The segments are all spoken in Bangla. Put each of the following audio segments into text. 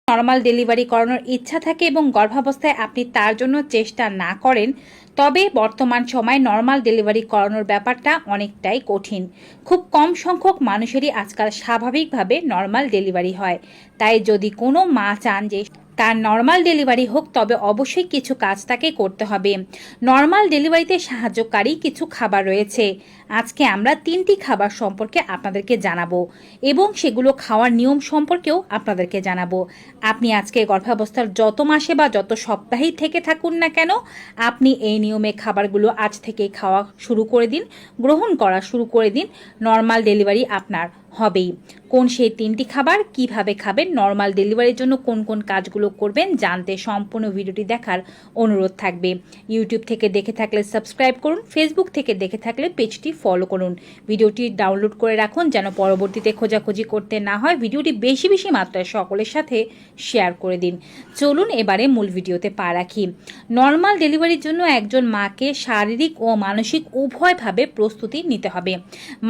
নর্মাল ডেলিভারি করানোর ইচ্ছা থাকে এবং গর্ভাবস্থায় আপনি তার জন্য চেষ্টা না করেন, তবে বর্তমান সময়ে নর্মাল ডেলিভারি করানোর ব্যাপারটা অনেকটাই কঠিন। খুব কম সংখ্যক মানুষেরই আজকাল স্বাভাবিকভাবে নর্মাল ডেলিভারি হয়। তাই যদি কোনো মা চান যে তার নর্মাল ডেলিভারি হোক, তবে অবশ্যই কিছু কাজ তাকে করতে হবে। নর্মাল ডেলিভারিতে সাহায্যকারী কিছু খাবার রয়েছে। আজকে আমরা 3টি খাবার সম্পর্কে আপনাদেরকে জানাবো এবং সেগুলো খাওয়ার নিয়ম সম্পর্কেও আপনাদেরকে জানাবো। আপনি আজকে গর্ভাবস্থার যত মাসে বা যত সপ্তাহেই থেকে থাকুন না কেন, আপনি এই নিয়মে খাবারগুলো আজ থেকেই খাওয়া শুরু করে দিন, গ্রহণ করা শুরু করে দিন। নর্মাল ডেলিভারি আপনার হবেই। কোন সেই 3টি খাবার, কিভাবে খাবেন, নর্মাল ডেলিভারির জন্য কোন কোন কাজগুলো করবেন জানতে সম্পূর্ণ ভিডিওটি দেখার অনুরোধ থাকবে। ইউটিউব থেকে দেখে থাকলে সাবস্ক্রাইব করুন, ফেসবুক থেকে দেখে থাকলে পেজটি ফলো করুন। ভিডিওটি ডাউনলোড করে রাখুন যেন পরবর্তীতে খোঁজাখুঁজি করতে না হয়। ভিডিওটি বেশি বেশি মাত্রায় সকলের সাথে শেয়ার করে দিন। চলুন এবারে মূল ভিডিওতে পা রাখি। নর্মাল ডেলিভারির জন্য একজন মাকে শারীরিক ও মানসিক উভয়ভাবে প্রস্তুতি নিতে হবে।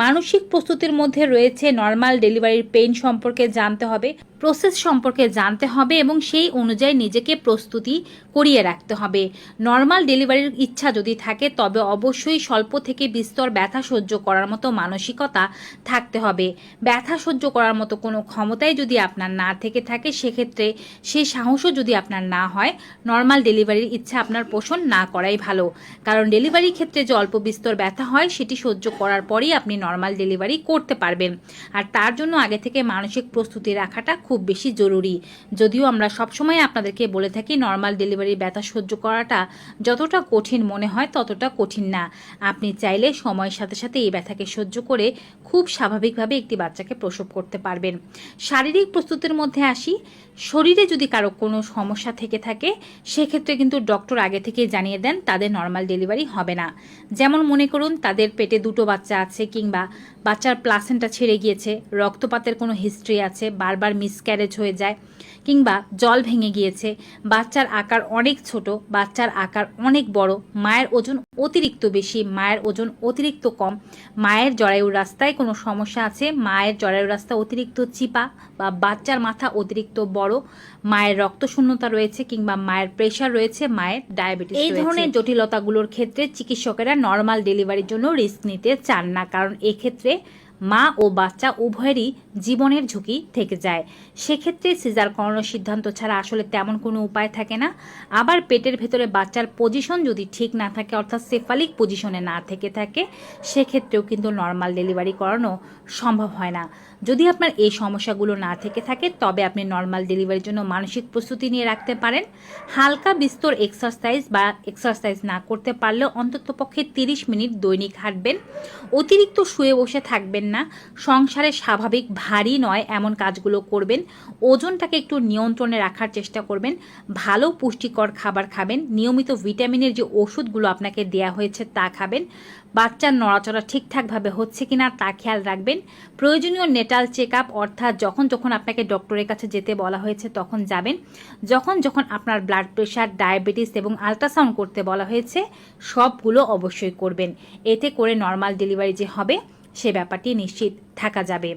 মানসিক প্রস্তুতির মধ্যে রয়েছে নর্মাল ডেলিভারির পেইন সম্পর্কে জানতে হবে, প্রসেস সম্পর্কে জানতে হবে এবং সেই অনুযায়ী নিজেকে প্রস্তুতি করিয়ে রাখতে হবে। নর্মাল ডেলিভারির ইচ্ছা যদি থাকে, তবে অবশ্যই স্বল্প থেকে বিস্তর ব্যথা সহ্য করার মতো মানসিকতা থাকতে হবে। ব্যথা সহ্য করার মতো কোনো ক্ষমতাই যদি আপনার না থেকে থাকে, সেক্ষেত্রে সেই সাহসও যদি আপনার না হয়, নর্মাল ডেলিভারির ইচ্ছা আপনার পোষণ না করাই ভালো। কারণ ডেলিভারির ক্ষেত্রে যে অল্প বিস্তর ব্যথা হয়, সেটি সহ্য করার পরেই আপনি নর্মাল ডেলিভারি করতে পারবেন। আর তার জন্য আগে থেকে মানসিক প্রস্তুতি রাখাটা খুব বেশি জরুরি। যদিও আমরা সবসময় আপনাদেরকে বলে থাকি নর্মাল ডেলিভারির ব্যথা সহ্য করাটা যতটা কঠিন মনে হয় ততটা কঠিন না। আপনি চাইলে সময়ের সাথে সাথে এই ব্যথাকে সহ্য করে খুব স্বাভাবিকভাবে একটি বাচ্চাকে প্রসব করতে পারবেন। শারীরিক প্রস্তুতির মধ্যে আসি। শরীরে যদি কারো কোনো সমস্যা থেকে থাকে, সেক্ষেত্রে কিন্তু ডক্টর আগে থেকেই জানিয়ে দেন তাদের নর্মাল ডেলিভারি হবে না। যেমন মনে করুন তাদের পেটে 2টো বাচ্চা আছে, কিংবা বাচ্চার প্লাসেন্টা ছেড়ে গিয়েছে, রক্তপাতের কোনো হিস্ট্রি আছে, বারবার মিসক্যারেজ হয়ে যায়, কিংবা জল ভেঙে গিয়েছে, বাচ্চার আকার অনেক ছোট, বাচ্চার আকার অনেক বড়, মায়ের ওজন অতিরিক্ত বেশি, মায়ের ওজন অতিরিক্ত কম, মায়ের জরায়ুর রাস্তায় কোনো সমস্যা আছে, মায়ের জরায়ুর রাস্তা অতিরিক্ত চিপা, বা বাচ্চার মাথা অতিরিক্ত বড়, মায়ের রক্তশূন্যতা রয়েছে, কিংবা মায়ের প্রেশার রয়েছে, মায়ের ডায়াবেটিস, এই ধরনের জটিলতাগুলোর ক্ষেত্রে চিকিৎসকেরা নর্মাল ডেলিভারির জন্য রিস্ক নিতে চান না। কারণ এক্ষেত্রে মা ও বাচ্চা উভয়েরই জীবনের ঝুঁকি থেকে যায়। সেক্ষেত্রে সিজার করানোর সিদ্ধান্ত ছাড়া আসলে তেমন কোনো উপায় থাকে না। আবার পেটের ভেতরে বাচ্চার পজিশন যদি ঠিক না থাকে, অর্থাৎ সেফালিক পজিশনে না থেকে থাকে, সেক্ষেত্রেও কিন্তু নর্মাল ডেলিভারি করানো সম্ভব হয় না। যদি আপনার এই সমস্যাগুলো না থেকে থাকে, তবে আপনি নর্মাল ডেলিভারির জন্য মানসিক প্রস্তুতি নিয়ে রাখতে পারেন। হালকা বিস্তর এক্সারসাইজ না করতে পারলেও অন্ততপক্ষে 30 মিনিট দৈনিক হাঁটবেন। অতিরিক্ত শুয়ে বসে থাকবেন না। সংসারে স্বাভাবিক ভারী নয় এমন কাজগুলো করবেন। ওজনটাকে একটু নিয়ন্ত্রণে রাখার চেষ্টা করবেন। ভালো পুষ্টিকর খাবার খাবেন। নিয়মিত ভিটামিনের যে ওষুধগুলো আপনাকে দেয়া হয়েছে তা খাবেন। বাচ্চার নড়াচড়া ঠিকঠাকভাবে হচ্ছে কিনা তা খেয়াল রাখবেন। প্রয়োজনীয় নেটাল চেক আপ, অর্থাৎ যখন যখন আপনাকে ডক্টরের কাছে যেতে বলা হয়েছে তখন যাবেন। যখন যখন আপনার ব্লাড প্রেশার, ডায়াবেটিস এবং আল্ট্রাসাউন্ড করতে বলা হয়েছে, সবগুলো অবশ্যই করবেন। এতে করে নর্মাল ডেলিভারি যে হবে সে ব্যাপারটি নিশ্চিত থাকা যাবে।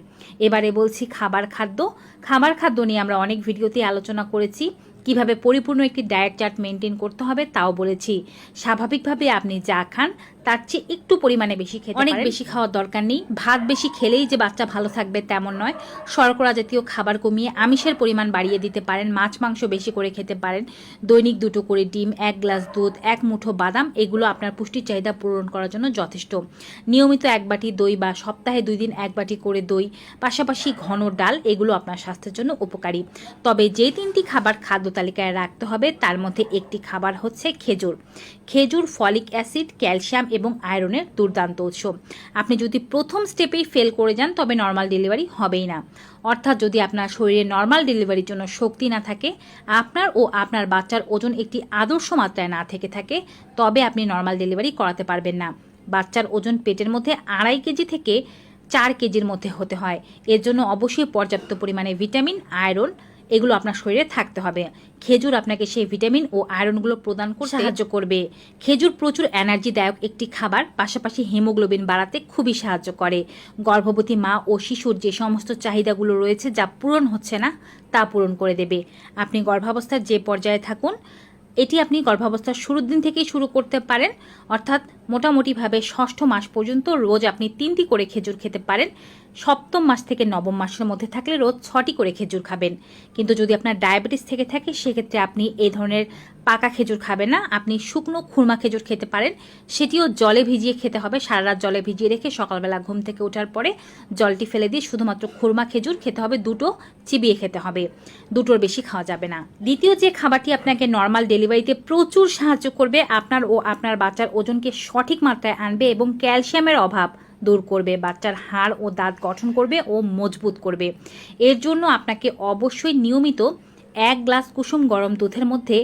এবারে বলছি খাবার খাদ্য নিয়ে আমরা অনেক ভিডিওতে আলোচনা করেছি। কিভাবে পরিপূর্ণ একটি ডায়েট চার্ট মেনটেন করতে হবে তাও বলেছি। স্বাভাবিকভাবে আপনি যা খান তার চেয়ে একটু পরিমাণে বেশি খেতে পারেন। অনেক বেশি খাওয়ার দরকার নেই। ভাত বেশি খেলেই যে বাচ্চা ভালো থাকবে তেমন নয়। শর্করা জাতীয় খাবার কমিয়ে আমিষের পরিমাণ বাড়িয়ে দিতে পারেন। মাছ মাংস বেশি করে খেতে পারেন। দৈনিক 2টো করে ডিম, 1 গ্লাস দুধ, 1 মুঠো বাদাম, এগুলো আপনার পুষ্টির চাহিদা পূরণ করার জন্য যথেষ্ট। নিয়মিত 1 বাটি দই বা সপ্তাহে 2 দিন 1 বাটি করে দই, পাশাপাশি ঘন ডাল, এগুলো আপনার স্বাস্থ্যের জন্য উপকারী। তবে যে 3টি খাবার খাদ্য তালিকায় রাখতে হবে তার মধ্যে একটি খাবার হচ্ছে খেজুর। খেজুর ফলিক অ্যাসিড, ক্যালসিয়াম এবং আয়রনের দুর্দান্ত উৎস। আপনি যদি প্রথম স্টেপেই ফেল করে যান, তবে নর্মাল ডেলিভারি হবেই না। অর্থাৎ যদি আপনার শরীরে নর্মাল ডেলিভারির জন্য শক্তি না থাকে, আপনার ও আপনার বাচ্চার ওজন একটি আদর্শ মাত্রায় না থেকে থাকে, তবে আপনি নর্মাল ডেলিভারি করাতে পারবেন না। বাচ্চার ওজন পেটের মধ্যে 2.5 কেজি থেকে 4 কেজির মধ্যে হতে হয়। এর জন্য অবশ্যই পর্যাপ্ত পরিমাণে ভিটামিন, আয়রন এগুলো আপনার শরীরে থাকতে হবে। খেজুর আপনাকে সেই ভিটামিন ও আয়রনগুলো প্রদান করতে সাহায্য করবে। খেজুর প্রচুর এনার্জিদায়ক একটি খাবার, পাশাপাশি হিমোগ্লোবিন বাড়াতে খুবই সাহায্য করে। গর্ভবতী মা ও শিশুর যে সমস্ত চাহিদাগুলো রয়েছে যা পূরণ হচ্ছে না তা পূরণ করে দেবে। আপনি গর্ভাবস্থার যে পর্যায়ে থাকুন, এটি আপনি গর্ভাবস্থার শুরুর দিন থেকেই শুরু করতে পারেন, অর্থাৎ মোটামুটিভাবে 6ষ্ঠ মাস পর্যন্ত রোজ আপনি 3টি করে খেজুর খেতে পারেন। 7ম মাস থেকে 9ম মাসের মধ্যে থাকলে রোজ 6টি করে খেজুর খাবেন। কিন্তু যদি আপনার ডায়াবেটিস থেকে থাকে সেক্ষেত্রে আপনি এই ধরনের পাকা খেজুর খাবেন না, আপনি শুকনো খুরমা খেজুর খেতে পারেন। সেটিও জলে ভিজিয়ে খেতে হবে, সারা রাত জলে ভিজিয়ে রেখে সকালবেলা ঘুম থেকে ওঠার পরে জলটি ফেলে দিয়ে শুধুমাত্র খুরমা খেজুর খেতে হবে, 2টো চিবিয়ে খেতে হবে, 2টোর বেশি খাওয়া যাবে না। দ্বিতীয় যে খাবারটি আপনাকে নর্মাল ডেলিভারিতে প্রচুর সাহায্য করবে, আপনার ও আপনার বাচ্চার ওজনকে সঠিক মাত্রায় আনবে এবং ক্যালসিয়ামের অভাব দূর করবে, বাচ্চার হাড় ও দাঁত গঠন করবে ও মজবুত করবে। এর জন্য আপনাকে অবশ্যই নিয়মিত 1 গ্লাস কুসুম গরম দুধের মধ্যে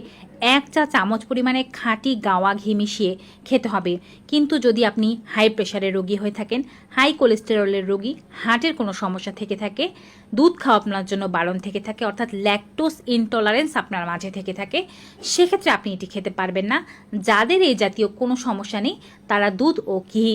1 চা চামচ পরিমাণে খাঁটি গাওয়া ঘি মিশিয়ে খেতে হবে। কিন্তু যদি আপনি হাই প্রেশারের রোগী হয়ে থাকেন, হাই কোলেস্টেরলের রোগী, হার্টের কোনো সমস্যা থেকে থাকে, দুধ খাওয়া আপনার জন্য বারণ থেকে থাকে, অর্থাৎ ল্যাকটোজ ইনটলারেন্স আপনার মাঝে থেকে থাকে, সেক্ষেত্রে আপনি এটি খেতে পারবেন না। যাদের এই জাতীয় কোনো সমস্যা নেই তারা দুধ ও ঘি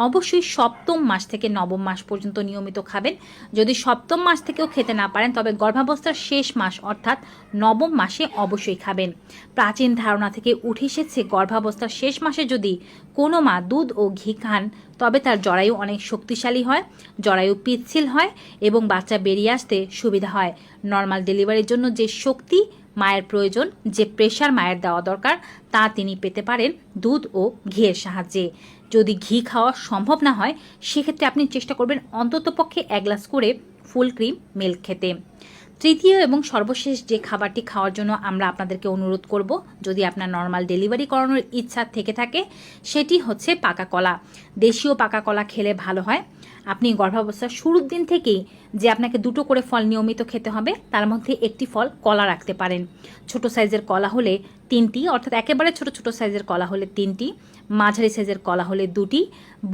অবশ্যই 7ম মাস থেকে 9ম মাস পর্যন্ত নিয়মিত খাবেন। যদি 7ম মাস থেকেও খেতে না পারেন তবে গর্ভাবস্থার শেষ মাস অর্থাৎ 9ম মাসে অবশ্যই খাবেন। প্রাচীন ধারণা থেকে উঠে এসেছে গর্ভাবস্থার শেষ মাসে যদি কোনো মা দুধ ও ঘি খান তবে তার জরায়ু অনেক শক্তিশালী হয়, জরায়ু পিচ্ছিল হয় এবং বাচ্চা বেরিয়ে আসতে সুবিধা হয়। নর্মাল ডেলিভারির জন্য যে শক্তি মায়ের প্রয়োজন, যে প্রেশার মায়ের দেওয়া দরকার তা তিনি পেতে পারেন দুধ ও ঘিয়ের সাহায্যে। যদি ঘি খাওয়া সম্ভব না হয় সেক্ষেত্রে আপনি চেষ্টা করবেন অন্ততপক্ষে 1 গ্লাস করে ফুল ক্রিম মিল্ক খেতে। তৃতীয় এবং সর্বশেষ যে খাবারটি খাওয়ার জন্য আমরা আপনাদেরকে অনুরোধ করব, যদি আপনার নর্মাল ডেলিভারি করানোর ইচ্ছা থেকে থাকে, সেটি হচ্ছে পাকা কলা। দেশীয় পাকা কলা খেলে ভালো হয়। আপনি গর্ভাবস্থার শুরুর দিন থেকেই যে আপনাকে 2টো করে ফল নিয়মিত খেতে হবে, তার মধ্যে একটি ফল কলা রাখতে পারেন। ছোট সাইজের কলা হলে 3টি, অর্থাৎ একেবারে ছোট ছোট সাইজের কলা হলে 3টি, মাঝারি সাইজের কলা হলে 2টি,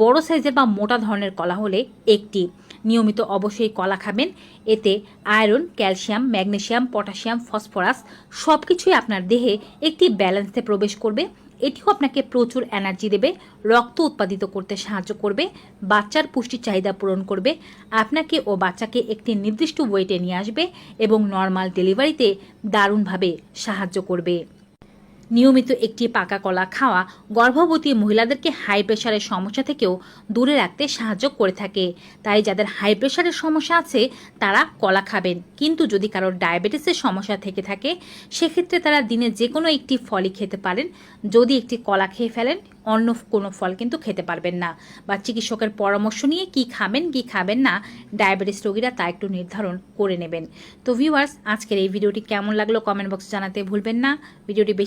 বড় সাইজের বা মোটা ধরনের কলা হলে 1টি। নিয়মিত অবশ্যই কলা খাবেন। এতে iron, calcium, magnesium, potassium, phosphorus সব কিছুই আপনার দেহে একটি ব্যালেন্সে প্রবেশ করবে। এটিও আপনাকে প্রচুর এনার্জি দেবে, রক্ত উৎপাদিত করতে সাহায্য করবে, বাচ্চার পুষ্টির চাহিদা পূরণ করবে, আপনাকে ও বাচ্চাকে একটি নির্দিষ্ট ওয়েটে নিয়ে আসবে এবং নর্মাল ডেলিভারিতে দারুণভাবে সাহায্য করবে। নিয়মিত একটি পাকা কলা খাওয়া গর্ভবতী মহিলাদেরকে হাই প্রেশারের সমস্যা থেকেও দূরে রাখতে সাহায্য করে থাকে। তাই যাদের হাই প্রেশারের সমস্যা আছে তারা কলা খাবেন। কিন্তু যদি কারোর ডায়াবেটিসের সমস্যা থেকে থাকে সেক্ষেত্রে তারা দিনে যে কোনো একটি ফলই খেতে পারেন। যদি একটি কলা খেয়ে ফেলেন অন্য কোনো ফল কিন্তু খেতে পারবেন না, বা চিকিৎসকের পরামর্শ নিয়ে কি খাবেন কি খাবেন না ডায়াবেটিস রোগীরা তা একটু নির্ধারণ করে নেবেন। তো ভিউয়ার্স, আজকের এই ভিডিওটি কেমন লাগলো কমেন্ট বক্সে জানাতে ভুলবেন না। ভিডিওটি